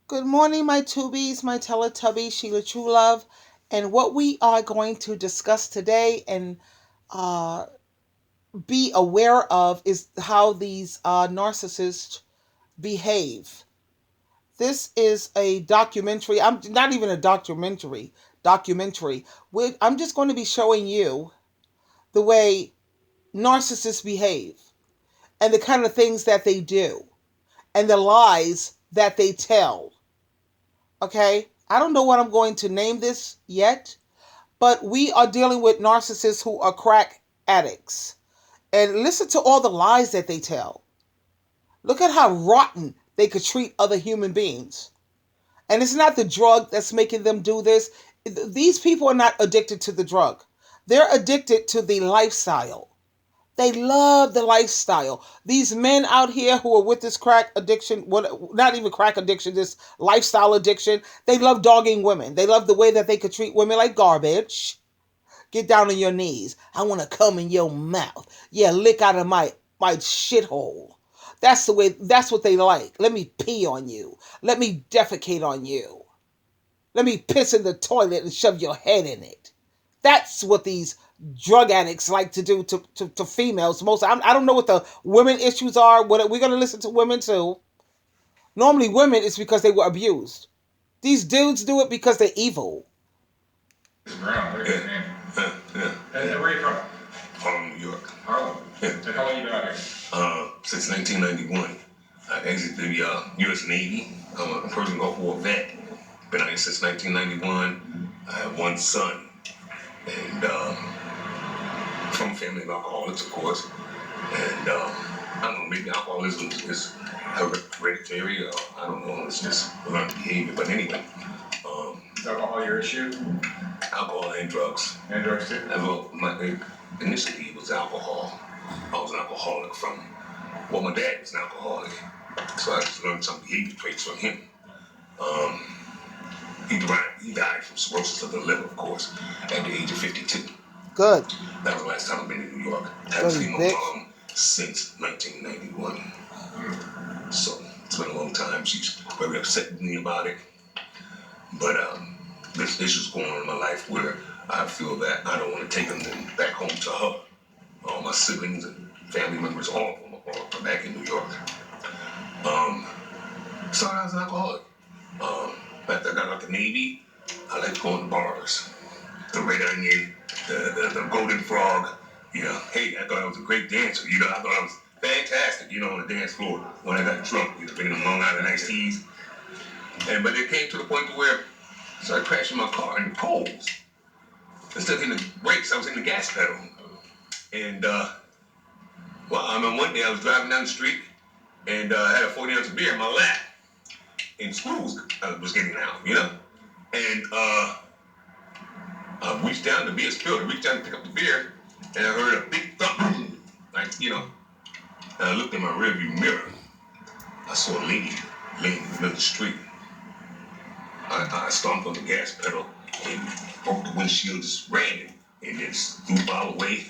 Good morning, my Tubies, my Teletubbies, Sheila True Love. And what we are going to discuss today and uh, be aware of is how these narcissists behave. This is a documentary. I'm not even a documentary. I'm just going to be showing you the way narcissists behave and the kind of things that they do and the lies that they tell. Okay? I don't know what I'm going to name this yet, but we are dealing with narcissists who are crack addicts. And listen to all the lies that they tell. Look at how rotten they could treat other human beings. And it's not the drug that's making them do this. These people are not addicted to the drug, they're addicted to the lifestyle. They love the lifestyle. These men out here who are with this crack addiction, what not even crack addiction, this lifestyle addiction, they love dogging women. They love the way that they could treat women like garbage. Get down on your knees. I want to come in your mouth. Yeah, lick out of my shithole. That's what they like. Let me pee on you. Let me defecate on you. Let me piss in the toilet and shove your head in it. That's what these drug addicts like to do to females. I don't know what the women issues are. What we're going to listen to women too. Normally, women it's because they were abused. These dudes do it because they're evil. Brown, look at his name. And where are you from? Harlem, New York. Harlem. Yeah. And how long you been out here? Since 1991. I exited the U.S. Navy. I'm a Persian Gulf War vet. Been out here since 1991. I have one son. And from a family of alcoholics, of course. And I don't know, maybe alcoholism is hereditary, or I don't know, it's just learned behavior. But anyway. Is alcohol your issue? Alcohol and drugs. And drugs too? Well, initially it was alcohol. I was an alcoholic my dad was an alcoholic. So I just learned some behavior traits from him. He died from cirrhosis of the liver, of course, at the age of 52. Good. That was the last time I've been in New York. I haven't seen my mom since 1991. So it's been a long time. She's very upset with me about it. But there's issues going on in my life where I feel that I don't want to take them back home to her. All my siblings and family members, all of them are back in New York. Started as an alcoholic. After I got out the Navy, I liked going to bars. The Red Onion, the Golden Frog. You know, hey, I thought I was a great dancer. You know, I thought I was fantastic, on the dance floor when I got drunk, drinking them Long Island iced teas. But it came to the point where I started crashing my car in the poles. Instead of hitting the brakes, I was hitting the gas pedal. And, one day I was driving down the street and I had a 40 ounce of beer in my lap. And school was getting out, And I reached down, the beer spilled. I reached down to pick up the beer and I heard a big thump. And I looked in my rearview mirror. I saw a lady laying in the middle of the street. I stomped on the gas pedal and broke the windshield, just ran and then threw the bottle away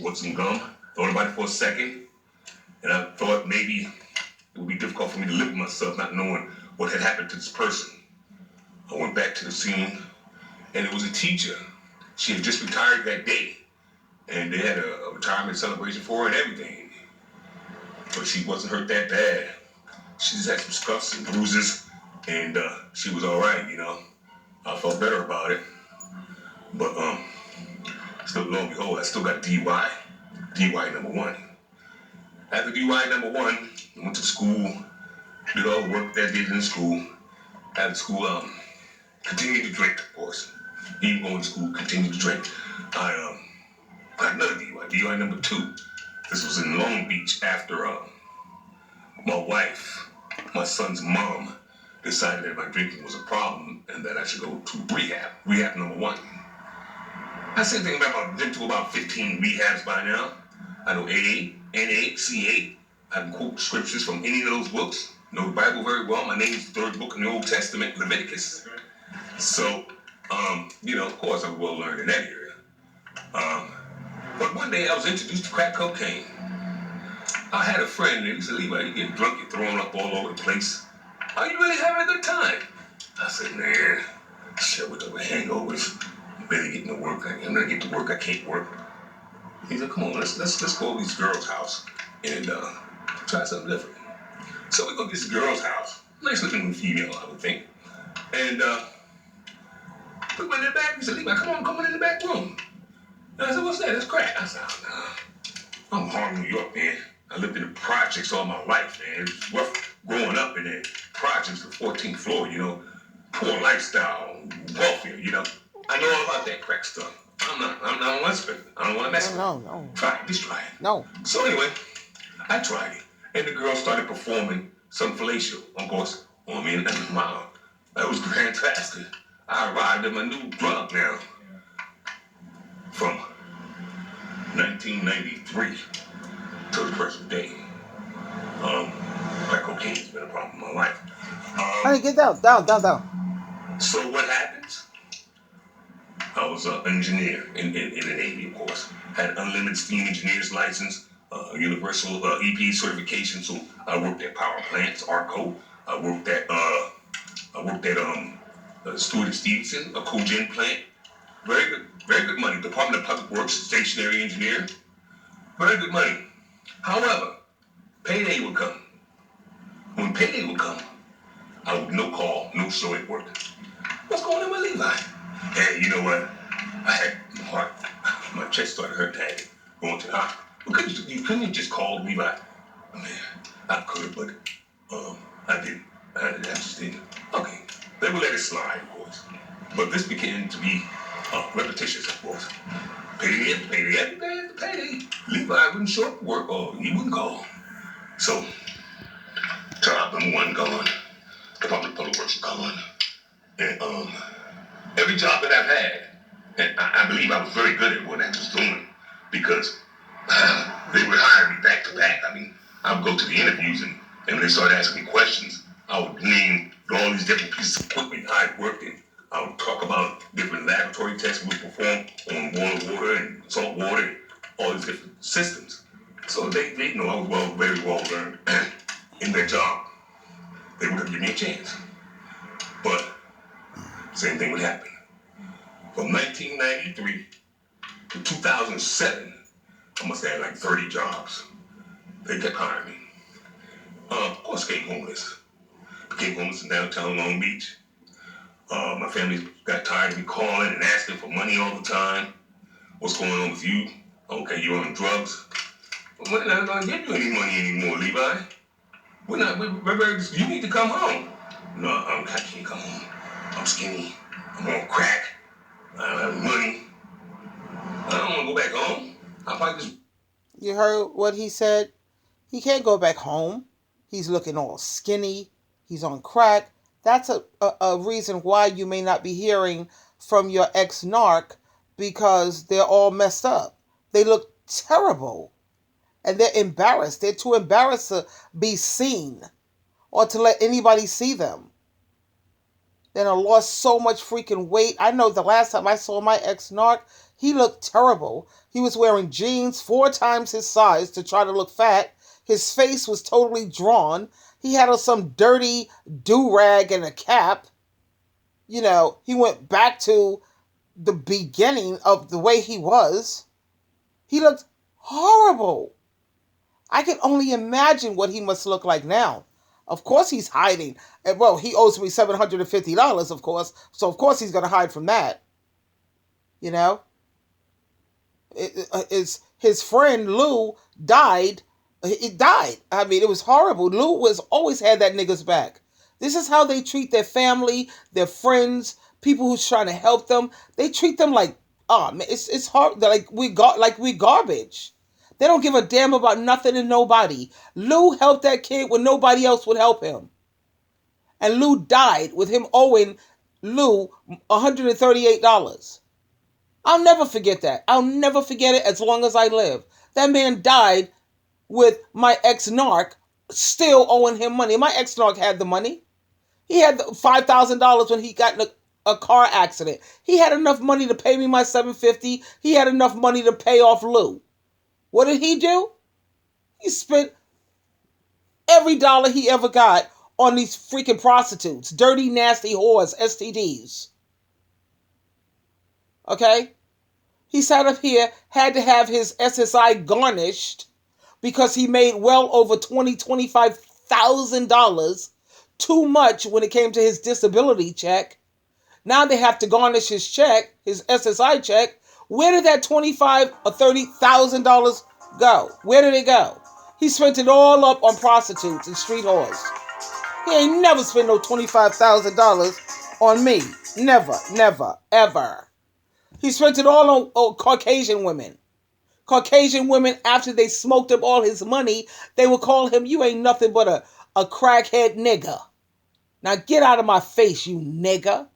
with some gum. Thought about it for a second, and I thought maybe it would be difficult for me to live with myself not knowing what had happened to this person. I went back to the scene, and it was a teacher. She had just retired that day, and they had a retirement celebration for her and everything. But she wasn't hurt that bad. She just had some scuffs and bruises, and she was all right, I felt better about it. But still, lo and behold, I still got DUI number 1. After DUI number 1, I went to school, did all the work that I did in school. After school, continued to drink, of course. Even going to school, continued to drink. I got another DUI number 2. This was in Long Beach after my wife, my son's mom, decided that my drinking was a problem and that I should go to rehab number 1. I said thinking about been to about 15 rehabs by now. I know AA, NA, CA. I can quote scriptures from any of those books. Know the Bible very well. My name is the 3rd book in the Old Testament, Leviticus. So, of course I'm well learned in that area. But one day I was introduced to crack cocaine. I had a friend, and he said, Levi, you get drunk, you're throwing up all over the place. Are you really having a good time? I said, man, shit with the hangovers. Better get to work. I'm gonna get to work. I can't work. He said, come on, let's go to this girl's house and try something different. So we go to this girl's house. Nice looking female, I would think. And we went in the back. He said, Levi, come on in the back room. And I said, what's that? It's crack. I said, oh, nah. I'm Harlem, New York, man. I lived in the projects all my life, man. It was rough growing up in the projects, the 14th floor, you know. Poor lifestyle, welfare, you know. I know all about that crack stuff. I don't want to spend it. I don't want to mess with it. No. Try it. Just try it. No. So anyway, I tried it. And the girl started performing some fellatio, of course, on me. And wow, that was fantastic. I arrived at my new drug now. From 1993 to the present day. Crack cocaine's been a problem in my life. Honey, get down. So what happens? I was an engineer in the Navy, of course. Had unlimited steam engineer's license, universal EP certification. So I worked at power plants, ARCO. I worked at Stewart and Stevenson, a cogen plant. Very good money. Department of Public Works, stationary engineer. Very good money. However, payday would come. When payday would come, I would no call, no show at work. What's going on with Levi? Hey, you know what? I had my chest started hurting. I had to go into the hospital. Couldn't you just call Levi? I mean, I could, but I didn't. I just didn't. Okay, they would let it slide, of course. But this began to be repetitious, of course. Payday after payday. Levi wouldn't show up to work, or he wouldn't call. So, job number one gone. Department of Public Works gone. And every job that I've had, and I believe I was very good at what I was doing, because they would hire me back to back. I mean, I would go to the interviews, and when they started asking me questions, I would name all these different pieces of equipment I worked in. I would talk about different laboratory tests we would perform on boiled water and salt water, and all these different systems. So they know I was very well learned in their job. They would have given me a chance. But same thing would happen. From 1993 to 2007, I must have had like 30 jobs. They kept hiring me. Of course, became homeless. Became homeless in downtown Long Beach. My family got tired of me calling and asking for money all the time. What's going on with you? Okay, you're on drugs. We're not going to give you any money anymore, Levi. You need to come home. No, I can't come home. I'm skinny. I'm on crack. I don't have money. I don't want to go back home. I'll probably just... You heard what he said? He can't go back home. He's looking all skinny. He's on crack. That's a reason why you may not be hearing from your ex-narc, because they're all messed up. They look terrible. And they're embarrassed. They're too embarrassed to be seen or to let anybody see them. Then I lost so much freaking weight. I know the last time I saw my ex-narc, he looked terrible. He was wearing jeans 4 times his size to try to look fat. His face was totally drawn. He had on some dirty do-rag and a cap. You know, he went back to the beginning of the way he was. He looked horrible. I can only imagine what he must look like now. Of course he's hiding. And well, he owes me $750, of course. So of course he's going to hide from that. You know? His friend Lou died. It died. I mean, it was horrible. Lou was always had that nigga's back. This is how they treat their family, their friends, people who's trying to help them. They treat them like, oh man, it's hard. Like we garbage. They don't give a damn about nothing and nobody. Lou helped that kid when nobody else would help him. And Lou died with him owing Lou $138. I'll never forget that. I'll never forget it as long as I live. That man died with my ex-narc still owing him money. My ex-narc had the money. He had $5,000 when he got in a car accident. He had enough money to pay me my $750. He had enough money to pay off Lou. What did he do? He spent every dollar he ever got on these freaking prostitutes, dirty, nasty whores, STDs. Okay? He sat up here, had to have his SSI garnished because he made well over $25,000 too much when it came to his disability check. Now they have to garnish his check, his SSI check. Where did that $25,000 or $30,000 go? Where did it go? He spent it all up on prostitutes and street whores. He ain't never spent no $25,000 on me. Never, never, ever. He spent it all on Caucasian women. Caucasian women, after they smoked up all his money, they would call him, you ain't nothing but a crackhead nigger. Now get out of my face, you nigger.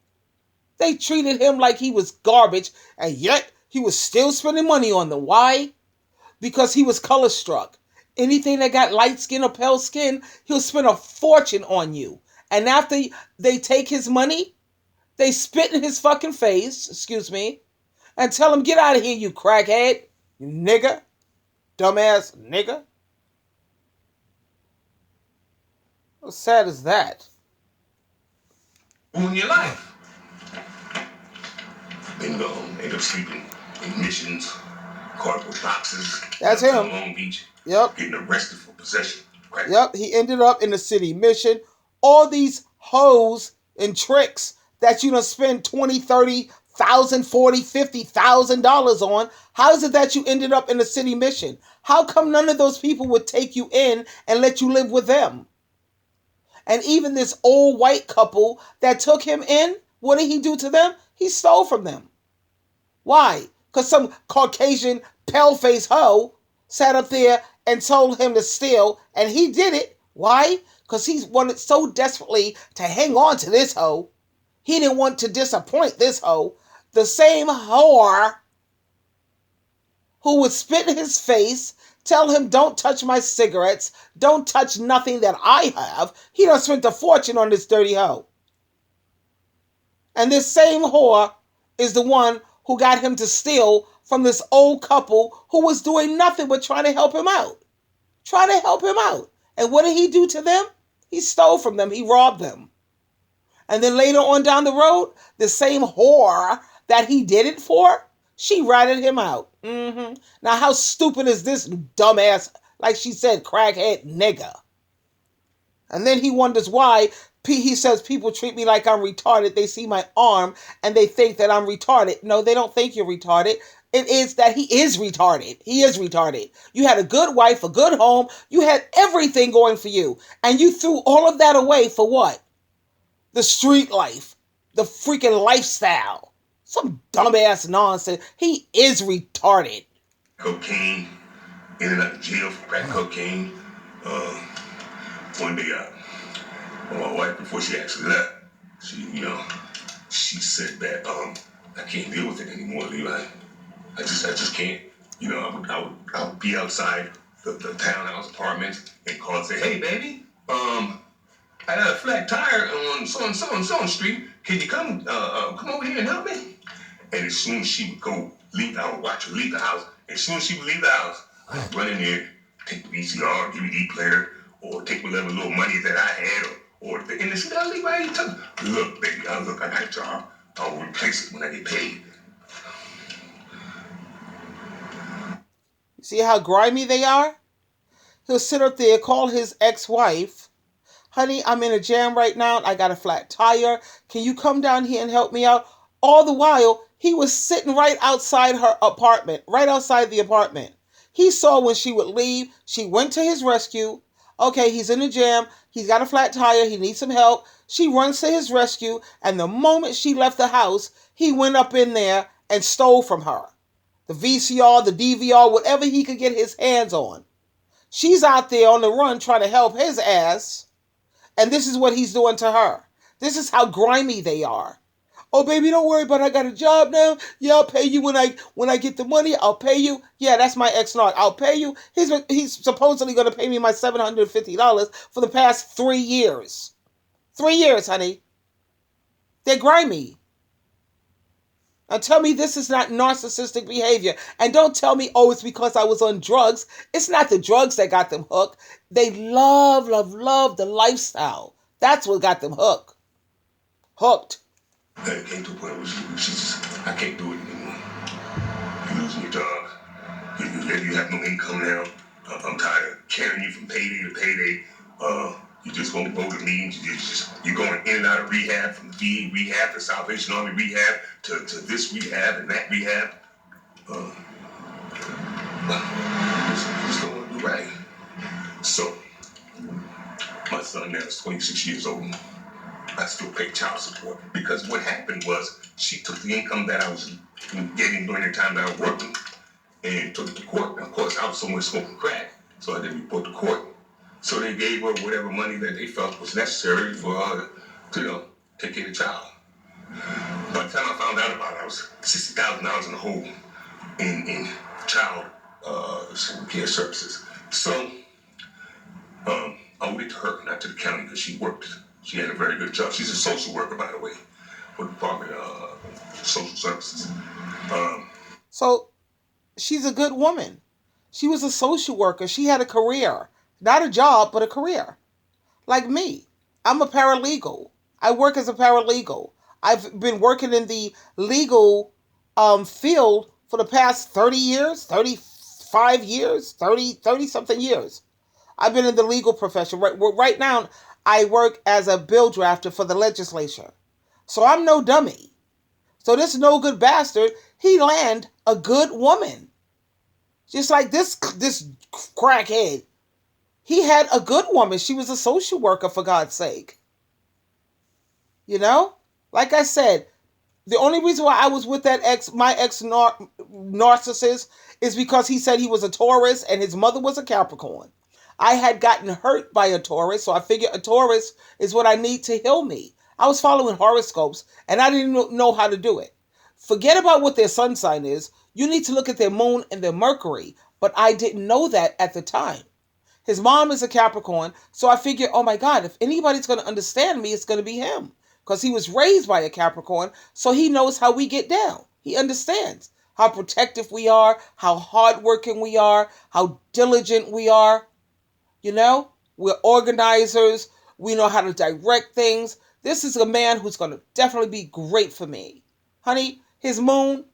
They treated him like he was garbage, and yet he was still spending money on them. Why? Because he was color struck. Anything that got light skin or pale skin, he'll spend a fortune on you. And after they take his money, they spit in his fucking face, excuse me, and tell him, get out of here, you crackhead, you nigger, dumbass nigger. How sad is that? In your life. Then go home, end up sleeping in Missions, cardboard boxes. That's him. Long Beach. Yep. Getting arrested for possession. Right? Yep. He ended up in the city mission. All these hoes and tricks that you done spend $20,000, $30,000, $40,000, $50,000 on. How is it that you ended up in the city mission? How come none of those people would take you in and let you live with them? And even this old white couple that took him in, what did he do to them? He stole from them. Why? Because some Caucasian pale-faced hoe sat up there and told him to steal, and he did it. Why? Because he wanted so desperately to hang on to this hoe. He didn't want to disappoint this hoe. The same whore who would spit in his face, tell him, don't touch my cigarettes, don't touch nothing that I have. He done spent a fortune on this dirty hoe. And this same whore is the one who got him to steal from this old couple who was doing nothing but trying to help him out. Trying to help him out. And what did he do to them? He stole from them. He robbed them. And then later on down the road, the same whore that he did it for, she ratted him out. Now, how stupid is this dumbass, like she said, crackhead nigger? And then he wonders why he says people treat me like I'm retarded. They see my arm and they think that I'm retarded. No, they don't think you're retarded. It is that he is retarded. He is retarded. You had a good wife, a good home. You had everything going for you. And you threw all of that away for what? The street life. The freaking lifestyle. Some dumbass nonsense. He is retarded. Cocaine. In and out of jail for crack cocaine. One day, my wife, before she actually left, she said that I can't deal with it anymore, Levi. I just can't. I would be outside the townhouse apartments and call and say, hey baby, I got a flat tire on so street. Can you come over here and help me? And as soon as she would go leave, I would watch her leave the house. As soon as she would leave the house, I'd run in there, take the VCR, DVD player, or take whatever little money that I had, and they said, "I'll leave right here." Look, baby, I got a job. I'll replace it when I get paid. See how grimy they are? He'll sit up there, call his ex-wife, honey, I'm in a jam right now. I got a flat tire. Can you come down here and help me out? All the while, he was sitting right outside her apartment, right outside the apartment. He saw when she would leave. She went to his rescue. Okay, he's in a jam. He's got a flat tire. He needs some help. She runs to his rescue. And the moment she left the house, he went up in there and stole from her. The VCR, the DVR, whatever he could get his hands on. She's out there on the run trying to help his ass. And this is what he's doing to her. This is how grimy they are. Oh, baby, don't worry about it. I got a job now. Yeah, I'll pay you when I get the money. I'll pay you. Yeah, that's my ex-narc. I'll pay you. He's supposedly going to pay me my $750 for the past 3 years. 3 years, honey. They're grimy. Now tell me this is not narcissistic behavior. And don't tell me, oh, it's because I was on drugs. It's not the drugs that got them hooked. They love the lifestyle. That's what got them hooked. Hooked. It came to a point where she just, I can't do it anymore. You're losing your job. You have no income now. I'm tired of carrying you from payday to payday. You just won't go to meetings. You're going in and out of rehab, from the VA rehab to Salvation Army rehab to this rehab and that rehab. You just don't want to do right. So, my son now is 26 years old. I still pay child support because what happened was she took the income that I was getting during the time that I was working and took it to court. And of course, I was somewhere smoking crack, so I didn't report to court. So they gave her whatever money that they felt was necessary for her to, take care of the child. By the time I found out about it, I was $60,000 in the hole in child care services. So I owed it to her, not to the county, because she worked. She had a very good job. She's a social worker, by the way, for the Department of Social Services. So she's a good woman. She was a social worker. She had a career. Not a job, but a career. Like me. I'm a paralegal. I work as a paralegal. I've been working in the legal field for the past 30 years, 35 years, 30 something years. I've been in the legal profession. Right now, I work as a bill drafter for the legislature. So I'm no dummy. So this no good bastard, he land a good woman. Just like this crackhead. He had a good woman. She was a social worker, for God's sake. You know? Like I said, the only reason why I was with that my ex narcissist is because he said he was a Taurus and his mother was a Capricorn. I had gotten hurt by a Taurus, so I figured a Taurus is what I need to heal me. I was following horoscopes, and I didn't know how to do it. Forget about what their sun sign is. You need to look at their moon and their Mercury, but I didn't know that at the time. His mom is a Capricorn, so I figured, oh my God, if anybody's going to understand me, it's going to be him. Because he was raised by a Capricorn, so he knows how we get down. He understands how protective we are, how hardworking we are, how diligent we are. You know, we're organizers. We know how to direct things. This is a man who's going to definitely be great for me. Honey, his moon,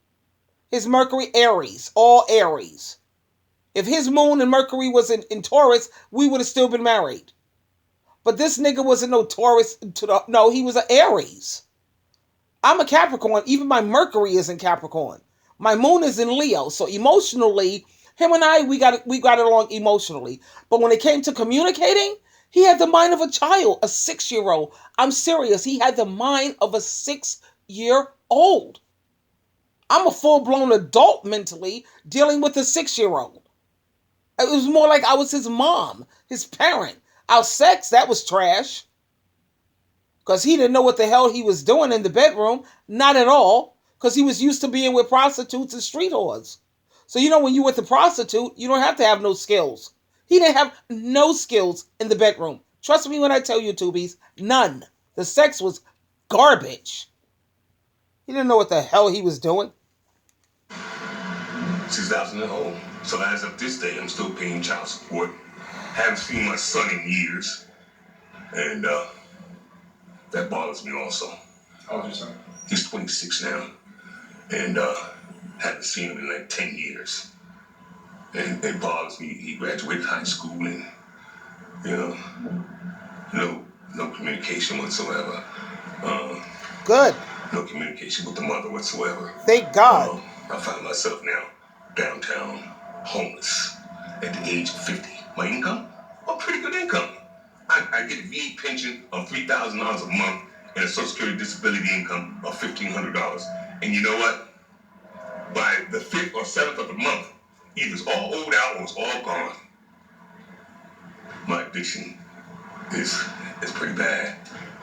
his Mercury, Aries, all Aries. If his moon and Mercury was in Taurus, we would have still been married. But this nigga wasn't no Taurus. No, he was an Aries. I'm a Capricorn. Even my Mercury is in Capricorn. My moon is in Leo. So emotionally, him and I, we got it along emotionally. But when it came to communicating, he had the mind of a child, a 6-year-old. I'm serious. He had the mind of a 6-year-old. I'm a full-blown adult mentally dealing with a 6-year-old. It was more like I was his mom, his parent. Our sex, that was trash. Because he didn't know what the hell he was doing in the bedroom. Not at all. Because he was used to being with prostitutes and street whores. So, when you're with a prostitute, you don't have to have no skills. He didn't have no skills in the bedroom. Trust me when I tell you, Tubies, none. The sex was garbage. He didn't know what the hell he was doing. 6,000 at home. So as of this day, I'm still paying child support. Haven't seen my son in years. And that bothers me also. How old is your son? He's 26 now. And haven't seen him in like 10 years. And it bothers me. He graduated high school and, no communication whatsoever. Good. No communication with the mother whatsoever. Thank God. I find myself now downtown, homeless, at the age of 50. My income? A pretty good income. I get a VA pension of $3,000 a month and a Social Security disability income of $1,500. And you know what? By the 5th or 7th of the month, either it's all owed out or it's all gone. My addiction is pretty bad.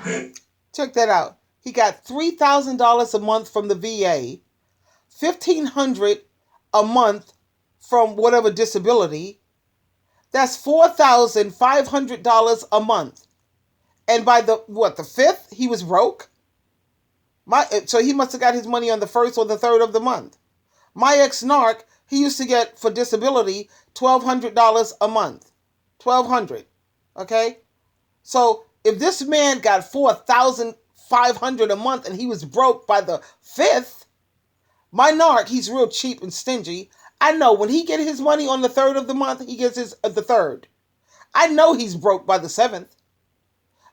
And check that out. He got $3,000 a month from the VA, $1,500 a month from whatever disability. That's $4,500 a month. And by the 5th, he was broke. So he must have got his money on the 1st or the 3rd of the month. My ex-narc, he used to get for disability $1,200 a month. $1,200. Okay? So If this man got $4,500 a month and he was broke by the 5th, my narc, he's real cheap and stingy. I know when he get his money on the 3rd of the month, he gets his the 3rd. I know he's broke by the 7th.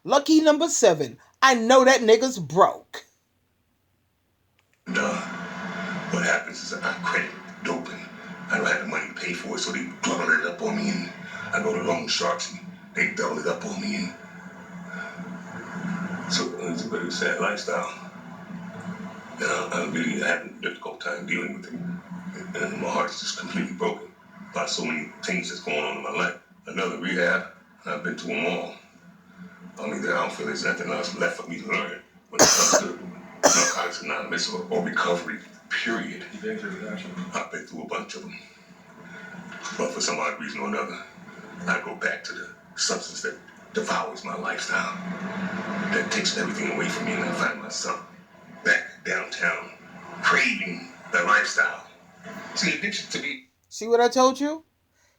Lucky number 7. I know that nigga's broke. And, what happens is I credit dope and I don't have the money to pay for it, so they double it up on me, and I go to loan sharks and they double it up on me, and so it's a very sad lifestyle. And I'm really having a difficult time dealing with it, and my heart is just completely broken by so many things that's going on in my life. Another rehab, and I've been to them all. I mean, I don't feel there's nothing else left for me to learn when it comes to Narcotics Anonymous or recovery, period. You've been through that. I've been through a bunch of them. But for some odd reason or another, I go back to the substance that devours my lifestyle, that takes everything away from me, and I find myself back downtown, craving the lifestyle. See, addiction to me. See what I told you?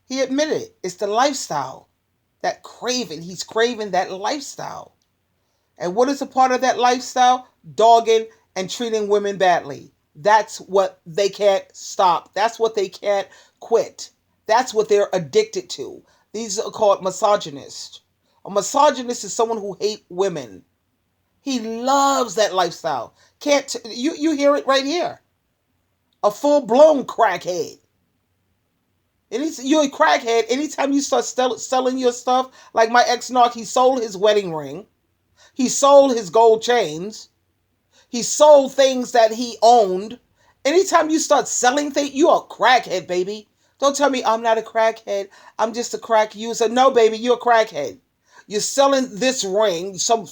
He admitted it's the lifestyle. That craving. He's craving that lifestyle. And what is a part of that lifestyle? Dogging and treating women badly. That's what they can't stop. That's what they can't quit. That's what they're addicted to. These are called misogynists. A misogynist is someone who hates women. He loves that lifestyle. You hear it right here. A full-blown crackhead. You're a crackhead anytime you start selling your stuff. Like my ex-narc, he sold his wedding ring. He sold his gold chains. He sold things that he owned. Anytime you start selling things, you're a crackhead, baby. Don't tell me I'm not a crackhead. I'm just a crack user. No, baby, you're a crackhead. You're selling this ring, some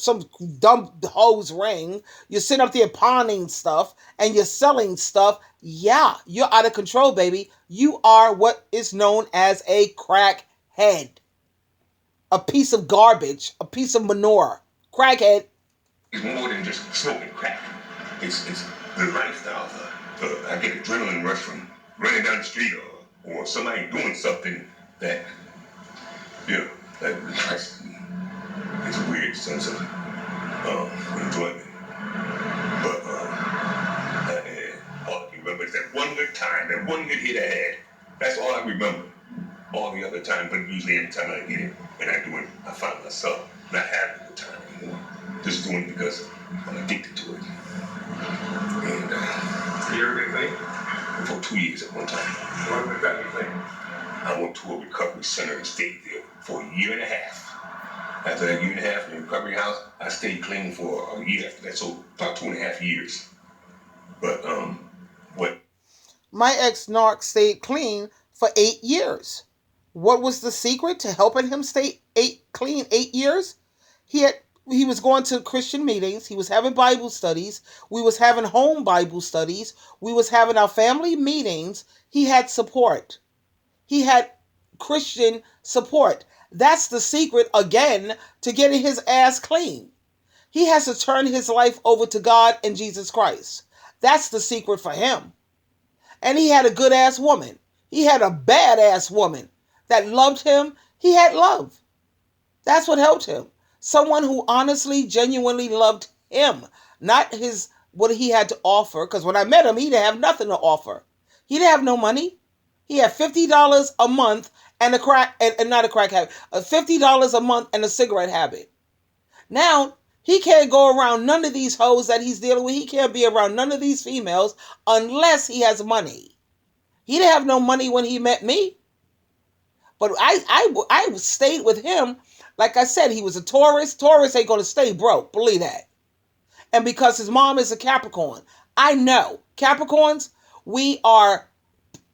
dumb hoe's ring. You're sitting up there pawning stuff and you're selling stuff. Yeah, you're out of control, baby. You are what is known as a crackhead. A piece of garbage, a piece of manure. Crackhead. It's more than just smoking crack. It's the lifestyle. I get adrenaline rush from running down the street or somebody doing something that, it's a weird sense of enjoyment. But all I can remember is that one good time, that one good hit I had. That's all I remember. All the other time, but usually every time I get it and I do it, I find myself not having a good time anymore. Just doing it because I'm addicted to it. And You're a big thing? for 2 years at one time. What was that big thing? I went to a recovery center and stayed there for a year and a half. After that year and a half in the recovery house, I stayed clean for a year after that, so about 2.5 years. But what? My ex-narc stayed clean for 8 years. What was the secret to helping him stay clean 8 years? He was going to Christian meetings. He was having Bible studies. We was having home Bible studies. We was having our family meetings. He had support. He had Christian support. That's the secret, again, to getting his ass clean. He has to turn his life over to God and Jesus Christ. That's the secret for him. And he had a good-ass woman. He had a bad-ass woman that loved him. He had love. That's what helped him. Someone who honestly, genuinely loved him. Not what he had to offer. Because when I met him, he didn't have nothing to offer. He didn't have no money. He had $50 a month and not a crack habit. $50 a month and a cigarette habit. Now, he can't go around none of these hoes that he's dealing with. He can't be around none of these females unless he has money. He didn't have no money when he met me. But I stayed with him. Like I said, he was a Taurus. Taurus ain't going to stay broke. Believe that. And because his mom is a Capricorn. I know. Capricorns, we are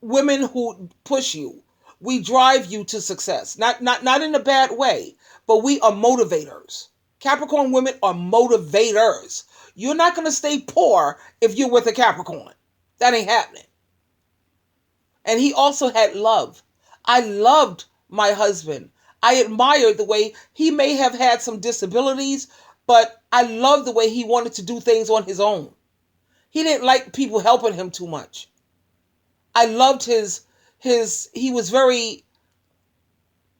women who push you. We drive you to success. Not in a bad way, but we are motivators. Capricorn women are motivators. You're not going to stay poor if you're with a Capricorn. That ain't happening. And he also had love. I loved my husband. I admired the way he may have had some disabilities, but I loved the way he wanted to do things on his own. He didn't like people helping him too much. I loved he was very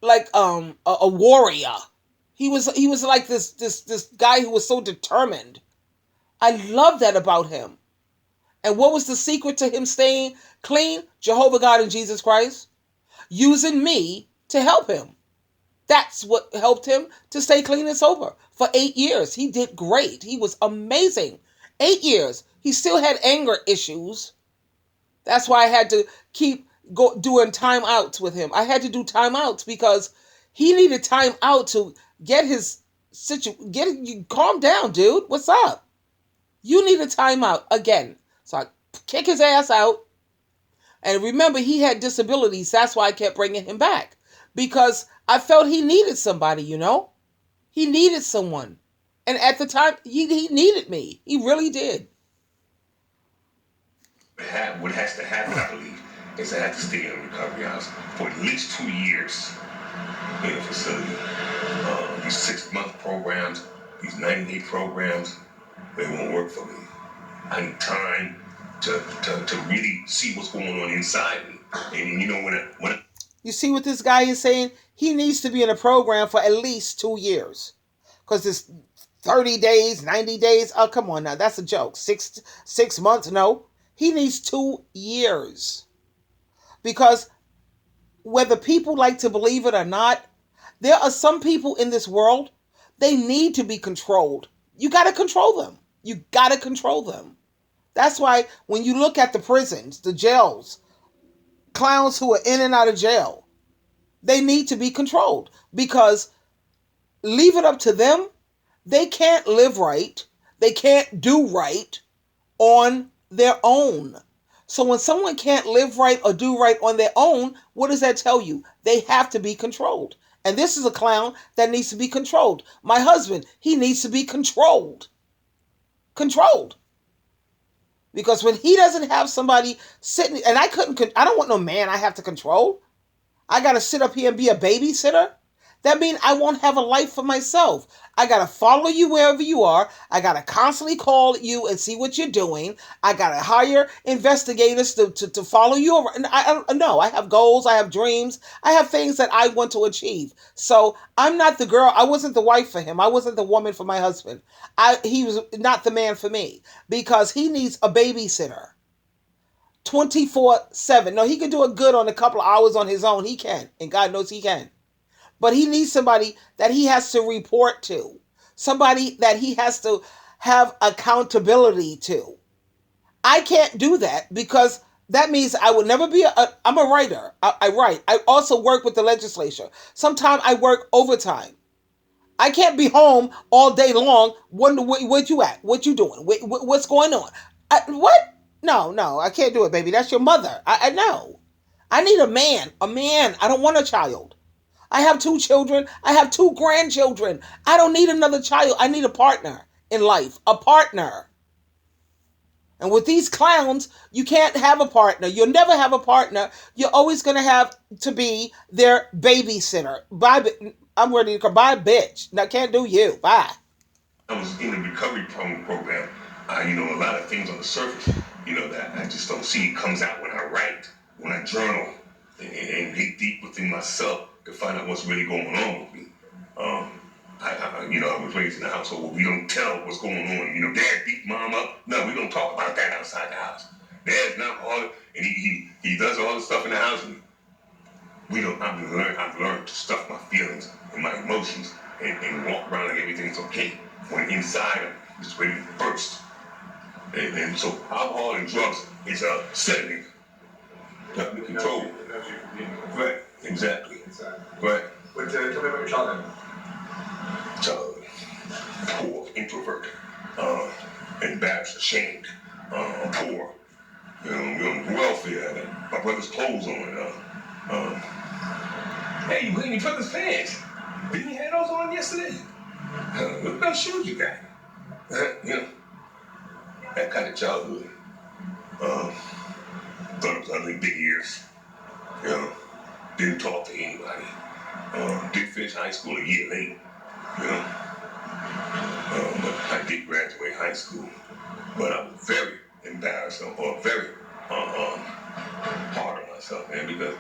like a warrior. He was like this guy who was so determined. I love that about him. And what was the secret to him staying clean? Jehovah God and Jesus Christ using me to help him. That's what helped him to stay clean and sober for 8 years. He did great. He was amazing. 8 years. He still had anger issues. That's why I had to keep doing timeouts with him. I had to do timeouts because he needed time out to get his you calm down, dude. What's up? You need a timeout again. So I kick his ass out. And remember, he had disabilities. That's why I kept bringing him back. Because I felt he needed somebody, He needed someone. And at the time, he needed me. He really did. What has to happen, I believe, is I have to stay in a recovery house for at least 2 years in a facility. These 6-month programs, these 90-day programs, they won't work for me. I need time to really see what's going on inside me. And when I You see what this guy is saying? He needs to be in a program for at least 2 years. Because it's 30 days, 90 days. Oh, come on now. That's a joke. Six months? No. He needs 2 years. Because whether people like to believe it or not, there are some people in this world, they need to be controlled. You got to control them. You got to control them. That's why when you look at the prisons, the jails, clowns who are in and out of jail, they need to be controlled. Because leave it up to them, they can't live right. They can't do right on their own. So when someone can't live right or do right on their own, what does that tell you? They have to be controlled. And this is a clown that needs to be controlled. My husband, he needs to be controlled. Controlled. Because when he doesn't have somebody sitting, and I don't want no man I have to control. I got to sit up here and be a babysitter. That means I won't have a life for myself. I got to follow you wherever you are. I got to constantly call you and see what you're doing. I got to hire investigators to follow you around. I have goals. I have dreams. I have things that I want to achieve. So I'm not the girl. I wasn't the wife for him. I wasn't the woman for my husband. He was not the man for me because he needs a babysitter. 24/7. No, he can do it good on a couple of hours on his own. He can. And God knows he can. But he needs somebody that he has to report to. Somebody that he has to have accountability to. I can't do that because that means I would never be I'm a writer. I write. I also work with the legislature. Sometimes I work overtime. I can't be home all day long wondering where you at? What you doing? What's going on? What? No, I can't do it, baby. That's your mother. I know. I need a man. A man. I don't want a child. I have 2 children. I have 2 grandchildren. I don't need another child. I need a partner in life. A partner. And with these clowns, you can't have a partner. You'll never have a partner. You're always going to have to be their babysitter. Bye. I'm ready to call. Bye, bitch. I can't do you. Bye. I was in the recovery program. A lot of things on the surface, that I just don't see. It comes out when I write, when I journal, and get deep within myself to find out what's really going on with me. I was raised in a household where we don't tell what's going on. Dad beat mom up. No, we don't talk about that outside the house. Dad's not hard, and he does all the stuff in the house. And we don't. I've learned to stuff my feelings and my emotions and walk around like everything's okay. When inside I'm just ready to burst. And so alcohol and drugs is a sedative. Control. Right. Exactly. Right. But tell me about your childhood. Child, poor, introvert, embarrassed, ashamed, poor. We're on welfare. My brother's clothes on. Hey, you clean your brother's pants. Didn't you have those on yesterday? What about shoes you got? That kind of childhood. Thought it was ugly, big ears. Didn't talk to anybody. Didn't finish high school a year late. But I did graduate high school. But I was very embarrassed or very hard on myself, man, because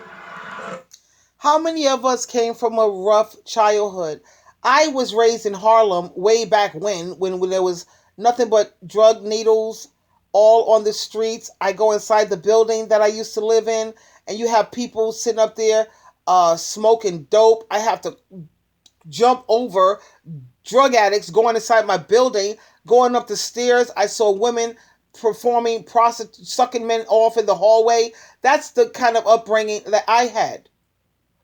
how many of us came from a rough childhood? I was raised in Harlem way back when there was nothing but drug needles all on the streets. I go inside the building that I used to live in, and you have people sitting up there smoking dope. I have to jump over drug addicts going inside my building, going up the stairs. I saw women performing sucking men off in the hallway. That's the kind of upbringing that I had,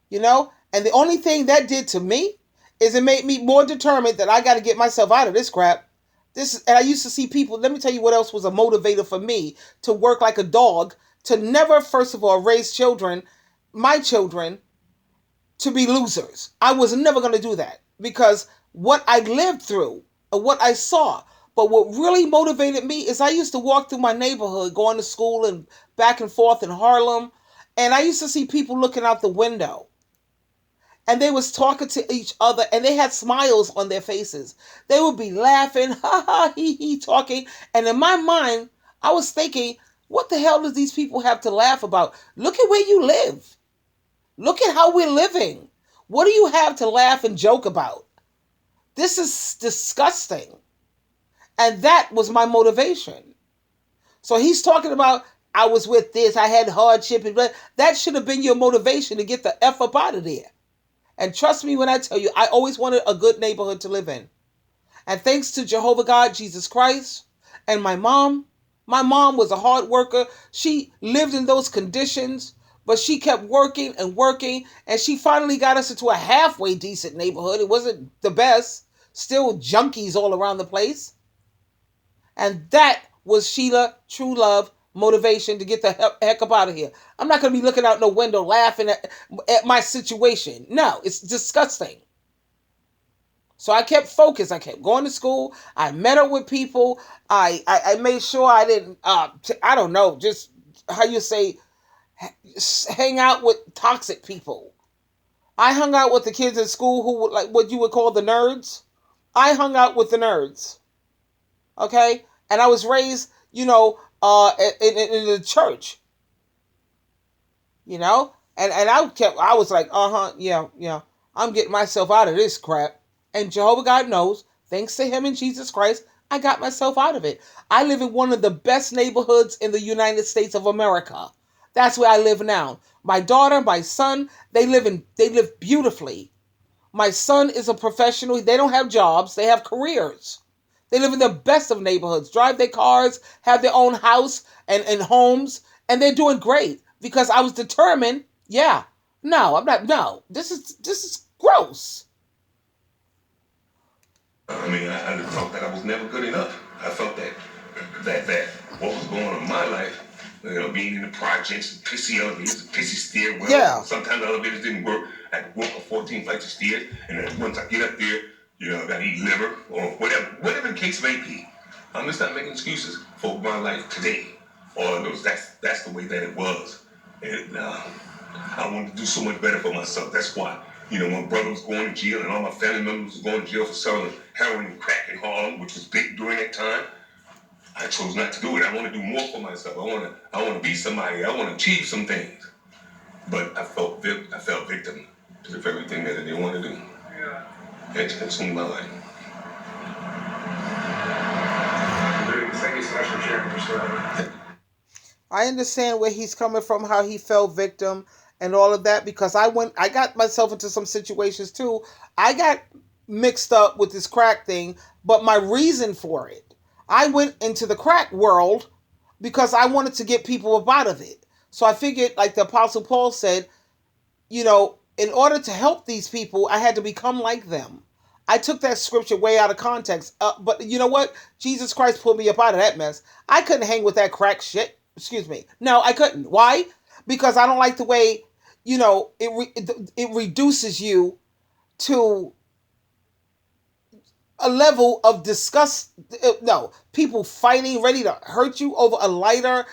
you know? And the only thing that did to me is it made me more determined that I got to get myself out of this crap. And I used to see people, let me tell you what else was a motivator for me to work like a dog, to never, first of all, raise children, my children, to be losers. I was never going to do that because what I lived through and what I saw. But what really motivated me is I used to walk through my neighborhood, going to school and back and forth in Harlem, and I used to see people looking out the window. And they was talking to each other and they had smiles on their faces. They would be laughing, ha ha, he, talking. And in my mind, I was thinking, what the hell does these people have to laugh about? Look at where you live. Look at how we're living. What do you have to laugh and joke about? This is disgusting. And that was my motivation. So he's talking about, I was with this, I had hardship. And that should have been your motivation to get the F up out of there. And trust me when I tell you, I always wanted a good neighborhood to live in. And thanks to Jehovah God, Jesus Christ, and my mom was a hard worker. She lived in those conditions, but she kept working and working, and she finally got us into a halfway decent neighborhood. It wasn't the best, still junkies all around the place. And that was Sheila True Love motivation to get the heck up out of here. I'm not going to be looking out no window laughing at my situation. No, it's disgusting. So I kept focused. I kept going to school. I met up with people. I made sure I didn't, I don't know, just how you say, hang out with toxic people. I hung out with the kids in school who were like what you would call the nerds. I hung out with the nerds. Okay? And I was raised, in the church. And I was like, yeah, I'm getting myself out of this crap. And Jehovah God knows, thanks to him and Jesus Christ, I got myself out of it. I live in one of the best neighborhoods in the United States of America. That's where I live now. My daughter, my son, they live beautifully. My son is a professional. They don't have jobs. They have careers. They live in the best of neighborhoods, drive their cars, have their own house and homes, and they're doing great because I was determined, this is gross. I mean, I felt that I was never good enough. I felt that what was going on in my life, being in the projects, pissy elevators, pissy stairwell. Yeah. Sometimes the elevators didn't work. I had to walk up 14 flights of stairs, and then once I get up there, I gotta eat liver or whatever the case may be. I'm just not making excuses for my life today. All I know is that's the way that it was, and I wanted to do so much better for myself. That's why. My brother was going to jail and all my family members were going to jail for selling heroin and crack in Harlem, which was big during that time. I chose not to do it. I want to do more for myself. I want to be somebody. I want to achieve some things. But I felt victim to the very thing that they wanted to do. Yeah. And to consume my life. Thank you so much for sharing your story. I understand where he's coming from, how he fell victim and all of that, because I got myself into some situations too. I got mixed up with this crack thing, but my reason for it, I went into the crack world because I wanted to get people up out of it. So I figured, like the Apostle Paul said, in order to help these people, I had to become like them. I took that scripture way out of context. But you know what? Jesus Christ pulled me up out of that mess. I couldn't hang with that crack shit. Excuse me. No, I couldn't. Why? Because I don't like the way, it reduces you to a level of disgust. No, people fighting, ready to hurt you over a lighter.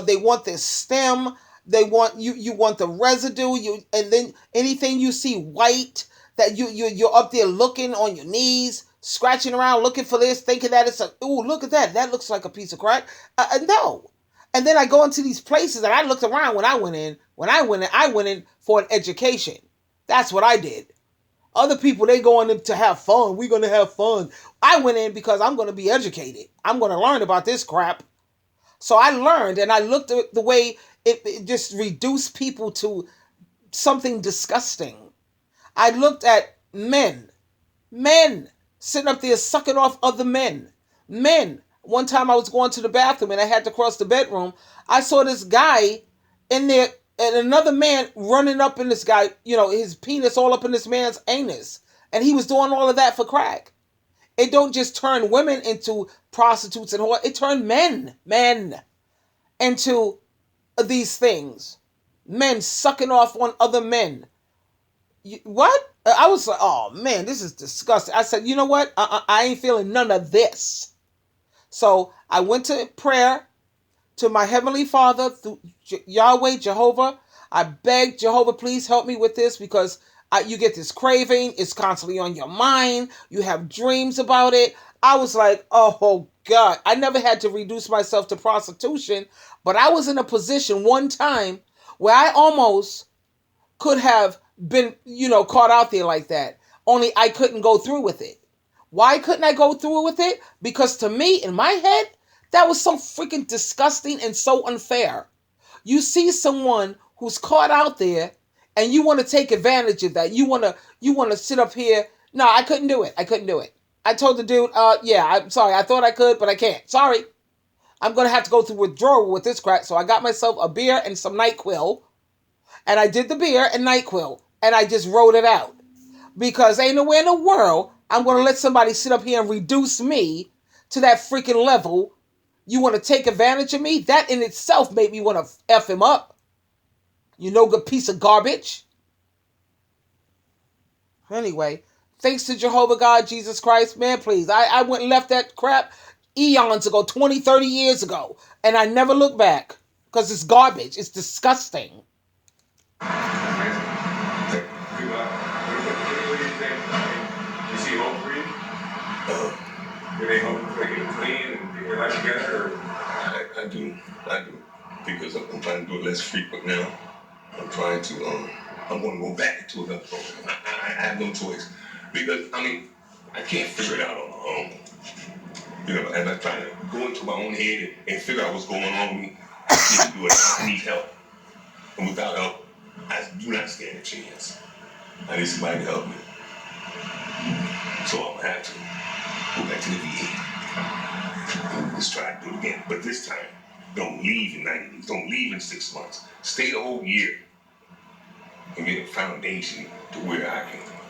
They want this stem. They want you want the residue. And then anything you see white, that you're up there looking on your knees, scratching around, looking for this, thinking that it's look at that. That looks like a piece of crack. No. And then I go into these places and I looked around when I went in. I went in for an education. That's what I did. Other people, they going in to have fun. We're going to have fun. I went in because I'm going to be educated. I'm going to learn about this crap. So I learned, and I looked at the way it just reduced people to something disgusting. I looked at men sitting up there sucking off other men. Men. One time I was going to the bathroom and I had to cross the bedroom. I saw this guy in there and another man running up in this guy, his penis all up in this man's anus. And he was doing all of that for crack. It don't just turn women into prostitutes and whore. It turned men into these things. Men sucking off on other men. What? I was like, oh man, this is disgusting. I said, you know what? I ain't feeling none of this. So I went to prayer to my Heavenly Father through Yahweh, Jehovah. I begged Jehovah, please help me with this because you get this craving. It's constantly on your mind. You have dreams about it. I was like, oh God. I never had to reduce myself to prostitution, but I was in a position one time where I almost could have been, caught out there like that. Only I couldn't go through with it. Why couldn't I go through with it? Because to me, in my head, that was so freaking disgusting and so unfair. You see someone who's caught out there and you want to take advantage of that. You want to sit up here. No, I couldn't do it. I told the dude, yeah, I'm sorry. I thought I could, but I can't. Sorry. I'm going to have to go through withdrawal with this crap. So I got myself a beer and some NyQuil. And I did the beer and NyQuil. And I just wrote it out. Because ain't nowhere in the world I'm going to let somebody sit up here and reduce me to that freaking level. You want to take advantage of me? That in itself made me want to F him up. You no good piece of garbage. Anyway, thanks to Jehovah God, Jesus Christ, man, please. I went and left that crap eons ago, 20, 30 years ago. And I never looked back. Because it's garbage. It's disgusting. Do they hope to get clean and get their life together? I do. Because I'm trying to do it less frequent now. I'm trying to, I'm going to go back to another program. I have no choice. Because, I can't figure it out on my own. And I'm trying to go into my own head and figure out what's going on with me. I can't do it. I need help. And without help, I do not stand a chance. I need somebody to help me. So I'm going to have to go back to the VA. And just try to do it again. But this time, don't leave in 90 days. Don't leave in 6 months. Stay the whole year. And get a foundation to where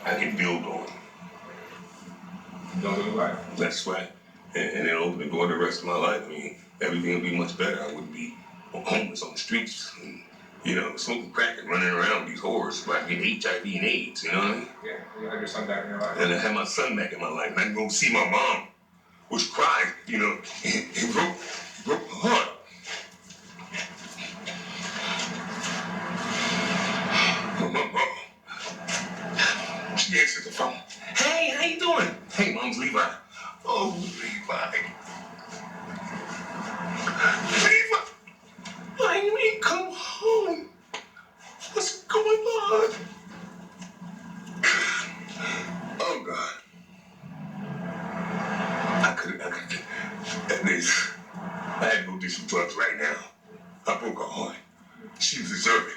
I can build on. Build a life. That's right. And then open the door the rest of my life. Everything will be much better. I wouldn't be homeless on the streets and, smoking crack and running around with these whores like getting HIV and AIDS, you know what I mean? Yeah, you have your son back in your life. And I have my son back in my life. And I can go see my mom, which cried, it broke my heart. My mom, she answered the phone. Hey, how you doing? Hey, Mom's Levi. Oh, Levi. Levi, I ain't come home. What's going on? Oh, God. I could, at least, I had to go do some drugs right now. I broke her heart. She was deserving.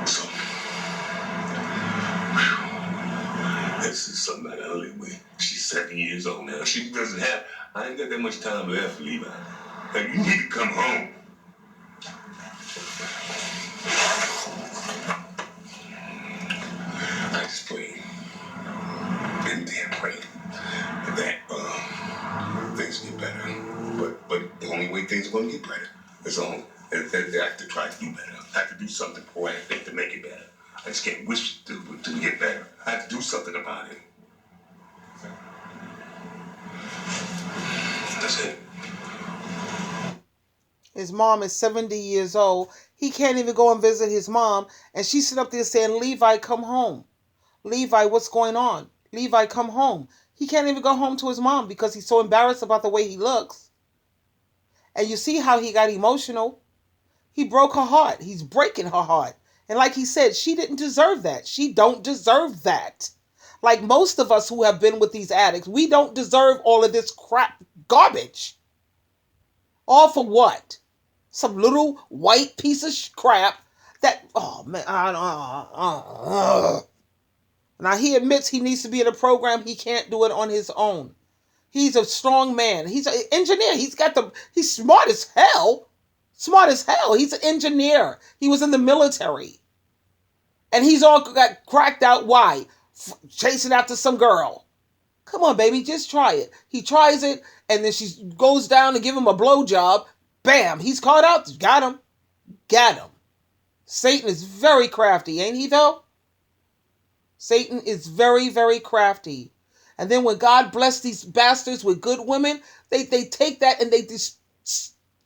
So, this is something I gotta live with. She's 7 years old now. She doesn't have, I ain't got that much time left, Levi. Like, you need to come home. I just pray, and damn pray, that things get better. But the only way things are gonna get better is I have to try to do better. I have to do something proactive to make it better. I just can't wish to get better. I have to do something about it. That's it. His mom is 70 years old. He can't even go and visit his mom. And she's sitting up there saying, Levi, come home. Levi, what's going on? Levi, come home. He can't even go home to his mom because he's so embarrassed about the way he looks. And you see how he got emotional. He broke her heart. He's breaking her heart. And like he said, she didn't deserve that. She don't deserve that. Like most of us who have been with these addicts, we don't deserve all of this crap garbage. All for what? Some little white piece of crap that, oh man, now he admits he needs to be in a program. He can't do it on his own. He's a strong man. He's an engineer. He's smart as hell. Smart as hell. He's an engineer. He was in the military. And he's all got cracked out. Why? Chasing after some girl. Come on, baby, just try it. He tries it, and then she goes down to give him a blowjob. Bam, he's caught out. Got him. Got him. Satan is very crafty, ain't he though? Satan is very, very crafty. And then when God blessed these bastards with good women, they take that and they just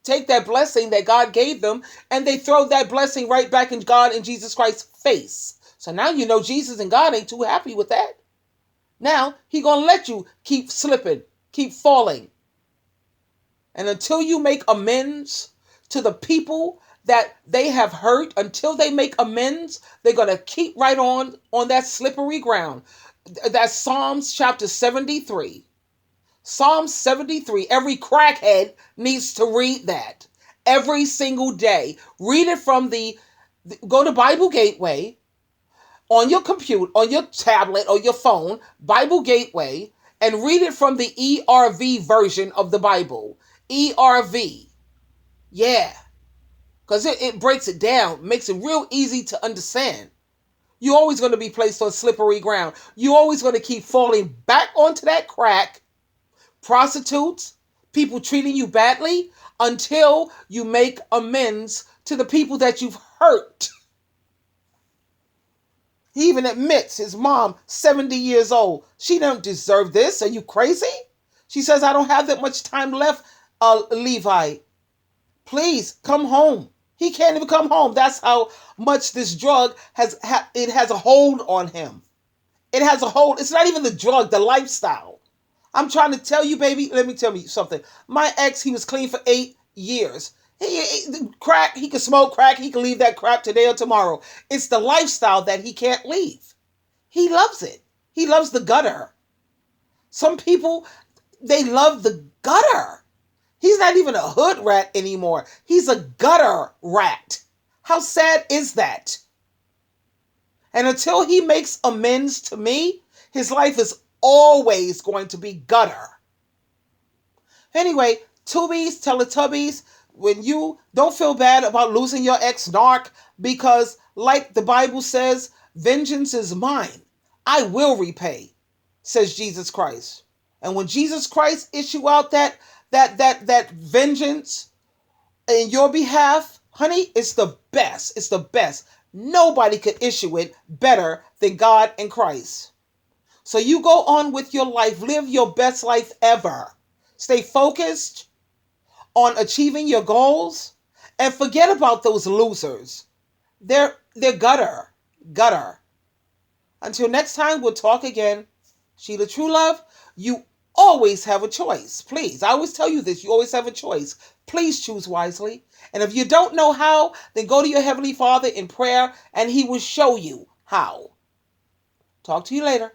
take that blessing that God gave them and they throw that blessing right back in God and Jesus Christ's face. So now you know Jesus and God ain't too happy with that. Now he gonna let you keep slipping, keep falling. And until you make amends to the people that they have hurt, until they make amends, they're gonna keep right on that slippery ground. That's Psalms chapter 73. Psalm 73. Every crackhead needs to read that every single day. Read it from go to Bible Gateway on your computer, on your tablet or your phone, Bible Gateway, and read it from the ERV version of the Bible. ERV. Yeah. Because it breaks it down, makes it real easy to understand. You're always going to be placed on slippery ground. You're always going to keep falling back onto that crack. Prostitutes, people treating you badly, until you make amends to the people that you've hurt. He even admits his mom, 70 years old. She don't deserve this. Are you crazy? She says, I don't have that much time left, Levi. Please come home. He can't even come home. That's how much this drug has a hold on him. It has a hold. It's not even the drug, the lifestyle. I'm trying to tell you, baby, let me tell you something. My ex, he was clean for 8 years. Crack, he can smoke crack. He can leave that crap today or tomorrow. It's the lifestyle that he can't leave. He loves it. He loves the gutter. Some people, they love the gutter. He's not even a hood rat anymore. He's a gutter rat. How sad is that? And until he makes amends to me, his life is always going to be gutter. Anyway, Tubies, Teletubbies, when you don't feel bad about losing your ex-narc, because like the Bible says, vengeance is mine. I will repay, says Jesus Christ. And when Jesus Christ issue out that vengeance in your behalf, honey, it's the best. It's the best. Nobody could issue it better than God and Christ. So you go on with your life. Live your best life ever. Stay focused on achieving your goals and forget about those losers. They're gutter. Gutter. Until next time, we'll talk again. Sheila True Love, you always have a choice. Please, I always tell you this. You always have a choice. Please choose wisely. And if you don't know how, then go to your Heavenly Father in prayer and He will show you how. Talk to you later.